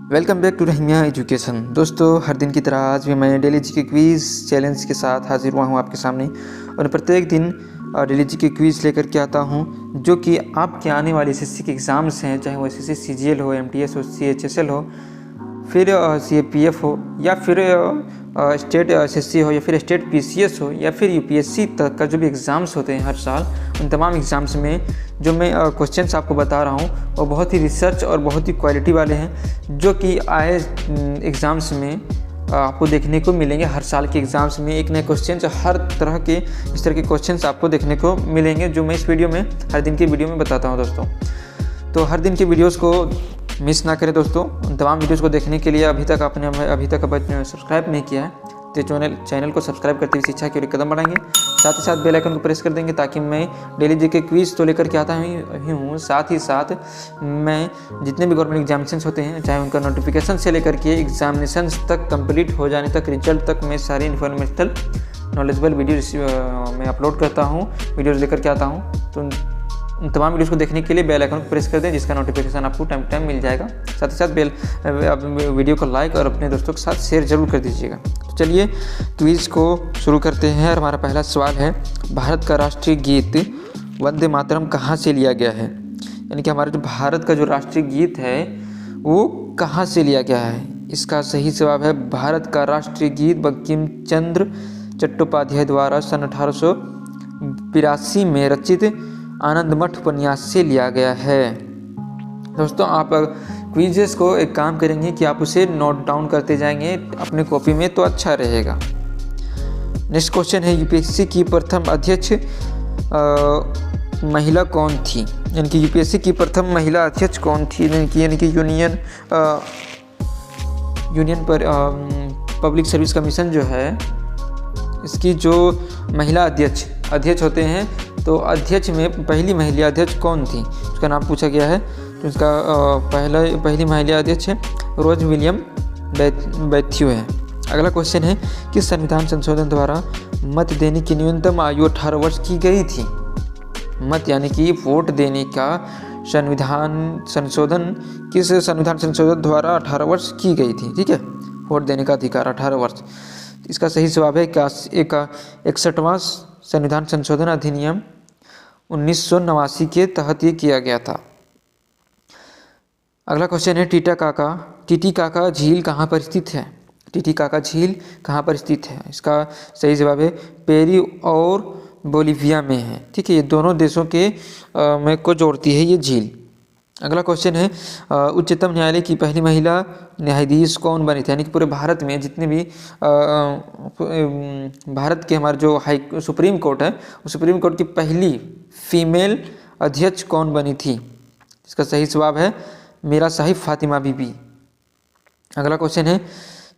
Welcome back to Rahimiya education. दोस्तों, हर दिन की तरह आज भी मैं डेली जी के क्विज़ चैलेंज के साथ हाजिर हुआ हूँ आपके सामने। और प्रत्येक दिन डेली जी के क्विज़ लेकर के आता हूँ जो कि आपके आने वाले एसएससी के एग्ज़ाम्स हैं, चाहे वो एसएससी सीजीएल हो, एमटीएस हो, सीएचएसएल हो, फिर सीएपीएफ हो, या फिर स्टेट एसएससी हो, या फिर स्टेट पीसीएस हो, या फिर यूपीएससी तक का जो भी एग्ज़ाम्स होते हैं हर साल, उन तमाम एग्ज़ाम्स में जो मैं क्वेश्चंस आपको बता रहा हूँ वो बहुत ही रिसर्च और बहुत ही क्वालिटी वाले हैं, जो कि आए एग्ज़ाम्स में आपको देखने को मिलेंगे। हर साल के एग्ज़ाम्स में एक नए क्वेश्चन, हर तरह के इस तरह के क्वेश्चंस आपको देखने को मिलेंगे, जो मैं इस वीडियो में हर दिन की वीडियो में बताता हूँ दोस्तों। तो हर दिन की वीडियोज़ को मिस ना करें दोस्तों। उन तमाम वीडियोज़ को देखने के लिए अभी तक आपने सब्सक्राइब नहीं किया है तो चैनल को सब्सक्राइब करते हुए शिक्षा की ओर कदम बढ़ाएंगे। साथ ही साथ बेल आइकन को प्रेस कर देंगे ताकि मैं डेली जी के क्विज़ तो लेकर के आता ही हूँ, साथ ही साथ मैं जितने भी गवर्नमेंट एग्जामिनेशंस होते हैं, चाहे उनका नोटिफिकेशन से लेकर के एग्जामिनेशंस तक कंप्लीट हो जाने तक, रिजल्ट तक, मैं सारी इन्फॉर्मेशनल नॉलेजेबल वीडियो मैं अपलोड करता हूँ, वीडियोज़ लेकर के आता हूँ। तो उन तमाम वीडियोज़ को देखने के लिए बेल आइकन को प्रेस कर दें, जिसका नोटिफिकेशन आपको टाइम टाइम मिल जाएगा। साथ ही साथ वीडियो को लाइक और अपने दोस्तों के साथ शेयर जरूर कर दीजिएगा। तो चलिए क्विज़ को शुरू करते हैं। और हमारा पहला सवाल है, भारत का राष्ट्रीय गीत वंदे मातरम कहाँ से लिया गया है? यानी कि हमारे जो भारत का जो राष्ट्रीय गीत है वो कहाँ से लिया गया है? इसका सही जवाब है भारत का राष्ट्रीय गीत बंकिम चंद्र चट्टोपाध्याय द्वारा सन 1882 में रचित आनंद मठ उपन्यास से लिया गया है। दोस्तों, आप क्विज़ेस को एक काम करेंगे कि आप उसे नोट डाउन करते जाएंगे अपने कॉपी में, तो अच्छा रहेगा। नेक्स्ट क्वेश्चन है, यूपीएससी की प्रथम अध्यक्ष महिला कौन थी? यानी कि यूपीएससी की प्रथम महिला अध्यक्ष कौन थी? यानी कि यूनियन पर पब्लिक सर्विस कमीशन जो है, इसकी जो महिला अध्यक्ष होते हैं, तो अध्यक्ष में पहली महिला अध्यक्ष कौन थी, उसका नाम पूछा गया है। तो इसका पहली महिला अध्यक्ष है रोज विलियम बैथ्यू है। अगला क्वेश्चन है, किस संविधान संशोधन द्वारा मत देने की न्यूनतम आयु 18 वर्ष की गई थी? मत यानी कि वोट देने का संविधान संशोधन किस संविधान संशोधन द्वारा 18 वर्ष की गई थी? ठीक है, वोट देने का अधिकार 18 वर्ष। इसका सही जवाब है 61वां संविधान संशोधन अधिनियम 1989 के तहत ये किया गया था। अगला क्वेश्चन है, टीटीकाका झील कहाँ पर स्थित है? टीटीकाका झील कहाँ पर स्थित है? इसका सही जवाब है पेरू और बोलिविया में है। ठीक है, ये दोनों देशों के में को जोड़ती है ये झील। अगला क्वेश्चन है, उच्चतम न्यायालय की पहली महिला न्यायाधीश कौन बनी थी? यानी कि पूरे भारत में जितने भी भारत के हमारे जो सुप्रीम कोर्ट है, उस सुप्रीम कोर्ट की पहली फीमेल अध्यक्ष कौन बनी थी? इसका सही जवाब है मीरा साहिब फातिमा बीबी। अगला क्वेश्चन है,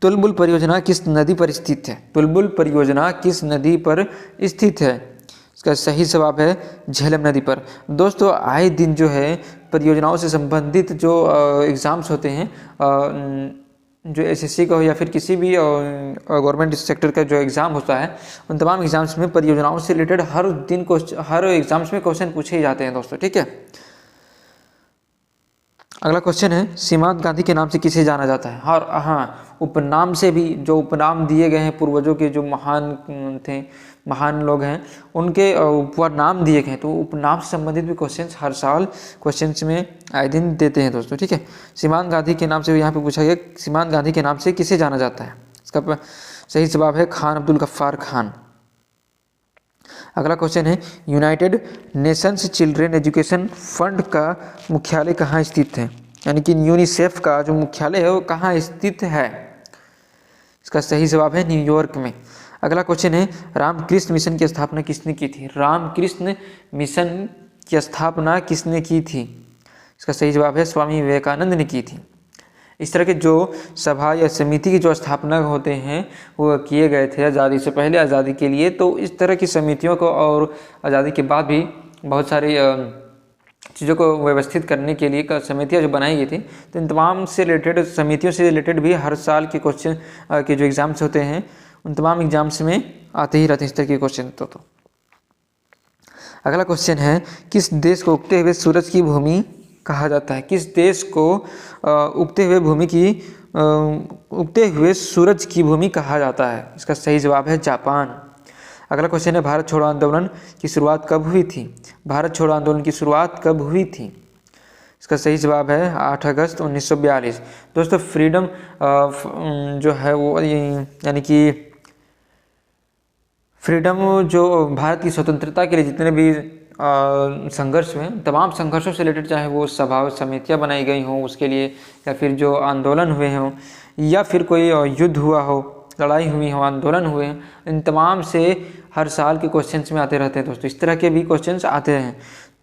तुलबुल परियोजना किस नदी पर स्थित है? तुलबुल परियोजना किस नदी पर स्थित है? इसका सही जवाब है झेलम नदी पर। दोस्तों, आए दिन जो है परियोजनाओं से संबंधित जो एग्ज़ाम्स होते हैं, जो एसएससी का हो या फिर किसी भी गवर्नमेंट सेक्टर का जो एग्ज़ाम होता है, उन तमाम एग्ज़ाम्स में परियोजनाओं से रिलेटेड हर एग्ज़ाम्स में क्वेश्चन पूछे ही जाते हैं दोस्तों। ठीक है, अगला क्वेश्चन है, सीमांत गांधी के नाम से किसे जाना जाता है? और हाँ, उपनाम से भी, जो उपनाम दिए गए हैं पूर्वजों के, जो महान लोग हैं, उनके ऊपर नाम दिए गए हैं, तो उपनाम से संबंधित भी क्वेश्चंस हर साल क्वेश्चंस में आए दिन देते हैं दोस्तों। ठीक है, सीमांत गांधी के नाम से यहाँ पे पूछा गया, सीमांत गांधी के नाम से किसे जाना जाता है? इसका सही जवाब है खान अब्दुल गफ्फार खान। अगला क्वेश्चन है, United Nations children education fund का मुख्यालय कहाँ स्थित है? यानी कि यूनिसेफ का जो मुख्यालय है वो कहाँ स्थित है? इसका सही जवाब है न्यूयॉर्क में। अगला क्वेश्चन है, रामकृष्ण मिशन की स्थापना किसने की थी? रामकृष्ण मिशन की स्थापना किसने की थी? इसका सही जवाब है स्वामी विवेकानंद ने की थी। इस तरह के जो सभा या समिति की जो स्थापना होते हैं वो किए गए थे आज़ादी से पहले, आज़ादी के लिए। तो इस तरह की समितियों को और आज़ादी के बाद भी बहुत सारी चीज़ों को व्यवस्थित करने के लिए समितियाँ जो बनाई गई थी, तो इन तमाम से रिलेटेड समितियों से रिलेटेड भी हर साल के क्वेश्चन के जो एग्ज़ाम्स होते हैं, उन तमाम एग्ज़ाम्स में आते ही रहते हैं इस तरह के क्वेश्चन। तो अगला क्वेश्चन है, किस देश को उगते हुए सूरज की भूमि कहा जाता है? किस देश को उगते हुए सूरज की भूमि कहा जाता है? इसका सही जवाब है जापान। अगला क्वेश्चन है, भारत छोड़ो आंदोलन की शुरुआत कब हुई थी? भारत छोड़ो आंदोलन की शुरुआत कब हुई थी? इसका सही जवाब है 8 अगस्त 1942। दोस्तों फ्रीडम जो है वो यानी कि फ्रीडम जो भारत की स्वतंत्रता के लिए जितने भी संघर्ष हुए, तमाम संघर्षों से रिलेटेड, चाहे वो सभा समितियाँ बनाई गई हों उसके लिए, या फिर जो आंदोलन हुए हों, या फिर कोई युद्ध हुआ हो, लड़ाई हुई हो, आंदोलन हुए, इन तमाम से हर साल के क्वेश्चंस में आते रहते हैं दोस्तों। इस तरह के भी क्वेश्चंस आते हैं,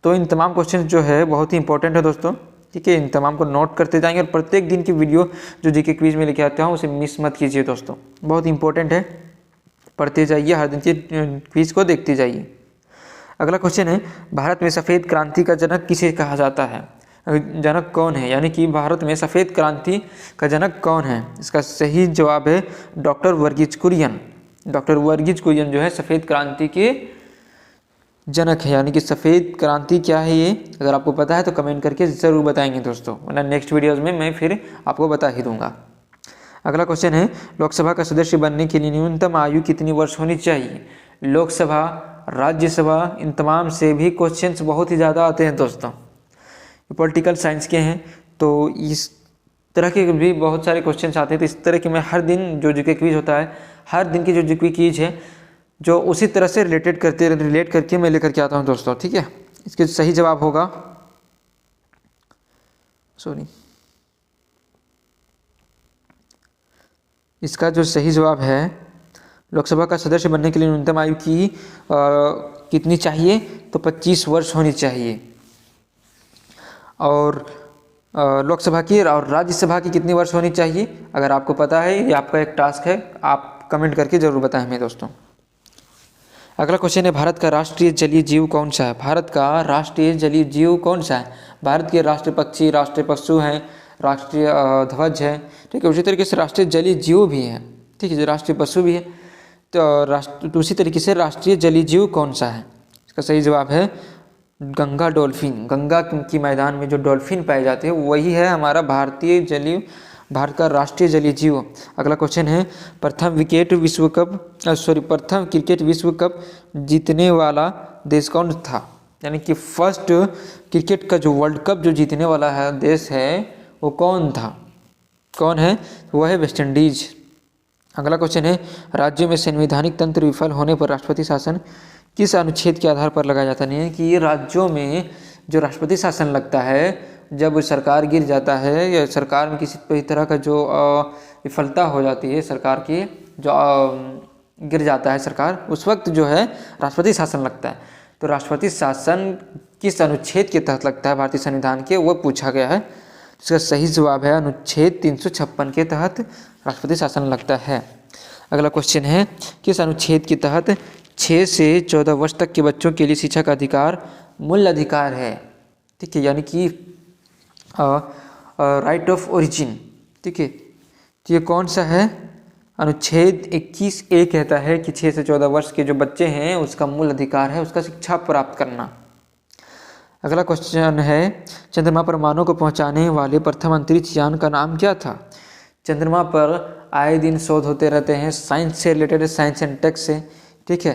तो इन तमाम क्वेश्चंस जो है बहुत ही इंपॉर्टेंट है दोस्तों। ठीक है, इन तमाम को नोट करते जाएंगे, और प्रत्येक दिन की वीडियो जो जीके क्विज में लेके आते हैं उसे मिस मत कीजिए दोस्तों, बहुत इंपॉर्टेंट है। पढ़ते जाइए, हर दिन के क्विज को देखते जाइए। अगला क्वेश्चन है, भारत में सफ़ेद क्रांति का जनक किसे कहा जाता है? जनक कौन है, यानी कि भारत में सफ़ेद क्रांति का जनक कौन है? इसका सही जवाब है डॉक्टर वर्गीज कुरियन। डॉक्टर वर्गीज कुरियन जो है सफ़ेद क्रांति के जनक है। यानी कि सफ़ेद क्रांति क्या है ये अगर आपको पता है तो कमेंट करके ज़रूर बताएंगे दोस्तों, वरना नेक्स्ट वीडियोज़ में मैं फिर आपको बता ही दूंगा। अगला क्वेश्चन है, लोकसभा का सदस्य बनने के लिए न्यूनतम आयु कितनी वर्ष होनी चाहिए? लोकसभा, राज्यसभा, इन तमाम से भी क्वेश्चंस बहुत ही ज़्यादा आते हैं दोस्तों। पॉलिटिकल साइंस के हैं तो इस तरह के भी बहुत सारे क्वेश्चंस आते हैं। तो इस तरह के मैं हर दिन जो जीके क्विज होता है, हर दिन की जो जीके क्विज है, जो उसी तरह से रिलेट करके मैं लेकर के आता हूँ दोस्तों। ठीक है, इसके सही जवाब होगा, इसका जो सही जवाब है, लोकसभा का सदस्य बनने के लिए न्यूनतम आयु की कितनी चाहिए? तो 25 वर्ष होनी चाहिए। और लोकसभा की और राज्यसभा की कितनी वर्ष होनी चाहिए? अगर आपको पता है, ये आपका एक टास्क है, आप कमेंट करके ज़रूर बताएं हमें दोस्तों। अगला क्वेश्चन है, भारत का राष्ट्रीय जलीय जीव कौन सा है? भारत का राष्ट्रीय जलीय जीव कौन सा है? भारत के राष्ट्रीय पक्षी, राष्ट्रीय पशु हैं, राष्ट्रीय ध्वज है। ठीक है, उसी तरीके से राष्ट्रीय जलीय जीव भी है। ठीक है, जो राष्ट्रीय पशु भी है, तो उसी तरीके से राष्ट्रीय जलीय जीव कौन सा है? इसका सही जवाब है गंगा डॉल्फिन। गंगा की मैदान में जो डॉल्फिन पाए जाते हैं वही है हमारा भारत का राष्ट्रीय जलीय जीव। अगला क्वेश्चन है, प्रथम क्रिकेट विश्व कप जीतने वाला देश कौन था? यानी कि फर्स्ट क्रिकेट का जो वर्ल्ड कप जो जीतने वाला है देश है वो कौन था? कौन है? वो है वेस्ट इंडीज। अगला क्वेश्चन है, राज्यों में संवैधानिक तंत्र विफल होने पर राष्ट्रपति शासन किस अनुच्छेद के आधार पर लगाया जाता है? कि ये राज्यों में जो राष्ट्रपति शासन लगता है, जब सरकार गिर जाता है या सरकार में किसी तरह का जो विफलता हो जाती है, सरकार की जो गिर जाता है सरकार, उस वक्त जो है राष्ट्रपति शासन लगता है। तो राष्ट्रपति शासन किस अनुच्छेद के तहत लगता है भारतीय संविधान के, वो पूछा गया है। इसका सही जवाब है अनुच्छेद 356 के तहत राष्ट्रपति शासन लगता है। अगला क्वेश्चन है, किस अनुच्छेद के तहत 6 से 14 वर्ष तक के बच्चों के लिए शिक्षा का अधिकार मूल अधिकार है? ठीक है, यानी कि राइट ऑफ ओरिजिन। ठीक है, तो ये कौन सा है? अनुच्छेद 21A कहता है कि 6 से 14 वर्ष के जो बच्चे हैं उसका मूल अधिकार है उसका शिक्षा प्राप्त करना। अगला क्वेश्चन है, चंद्रमा पर मानव को पहुंचाने वाले प्रथम अंतरिक्ष यान का नाम क्या था? चंद्रमा पर आए दिन शोध होते रहते हैं, साइंस से रिलेटेड, साइंस एंड टेक से। ठीक है,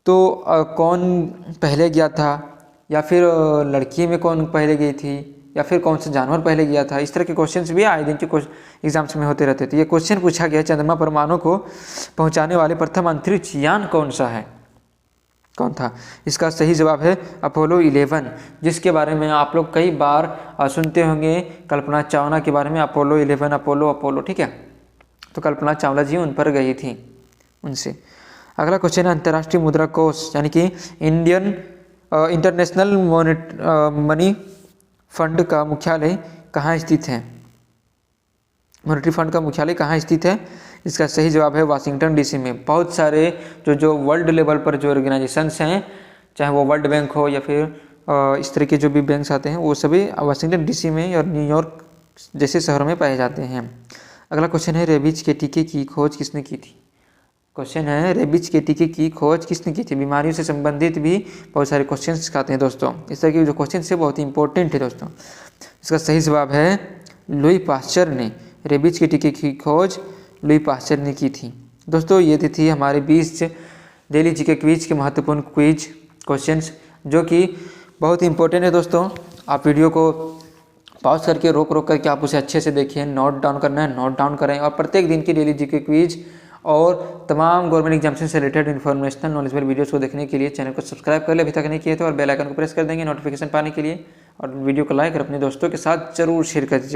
तो कौन पहले गया था, या फिर लड़की में कौन पहले गई थी, या फिर कौन सा जानवर पहले गया था? इस तरह के क्वेश्चंस भी आए दिन के एग्जाम्स में होते रहते थे। ये क्वेश्चन पूछा गया, चंद्रमा पर मानव को पहुंचाने वाले प्रथम अंतरिक्ष यान कौन सा है, कौन था? इसका सही जवाब है अपोलो 11, जिसके बारे में आप लोग कई बार सुनते होंगे, कल्पना चावला के बारे में। Apollo 11, Apollo. ठीक है, तो कल्पना चावला जी उन पर गई थी, उनसे। अगला क्वेश्चन है, अंतर्राष्ट्रीय मुद्रा कोष यानी कि इंटरनेशनल मनी फंड का मुख्यालय कहाँ स्थित है? मॉनेटरी फंड का मुख्यालय कहाँ स्थित है? इसका सही जवाब है वाशिंगटन डीसी में। बहुत सारे जो वर्ल्ड लेवल पर जो ऑर्गेनाइजेशंस हैं, चाहे वो वर्ल्ड बैंक हो या फिर इस तरह के जो भी बैंक्स आते हैं, वो सभी वाशिंगटन डीसी में और न्यूयॉर्क जैसे शहरों में पाए जाते हैं। अगला क्वेश्चन है, रेबीज के टीके की खोज किसने की थी? क्वेश्चन है, रेबीज के टीके की खोज किसने की थी? बीमारियों से संबंधित भी बहुत सारे क्वेश्चन सिखाते हैं दोस्तों। इस तरह के जो क्वेश्चन है बहुत ही इंपॉर्टेंट है दोस्तों। इसका सही जवाब है लुई पास्चर ने। रेबीज के टीके की खोज लुई पास्चर ने की थी। दोस्तों ये थी हमारे 20 डेली जीके क्विज के महत्वपूर्ण क्विज क्वेश्चंस, जो कि बहुत ही इंपॉर्टेंट है दोस्तों। आप वीडियो को पॉज करके रोक करके आप उसे अच्छे से देखिए, नोट डाउन करना है नोट डाउन करें, और प्रत्येक दिन की डेली जीके क्विज और तमाम गवर्नमेंट एग्जाम्स से रिलेटेड इन्फॉर्मेशनल नॉलेजेबल वीडियोस को देखने के लिए चैनल को सब्सक्राइब कर ले अभी तक नहीं किए थे, और बेल आइकन को प्रेस कर देंगे नोटिफिकेशन पाने के लिए, और वीडियो को लाइक और अपने दोस्तों के साथ जरूर शेयर कर दीजिएगा।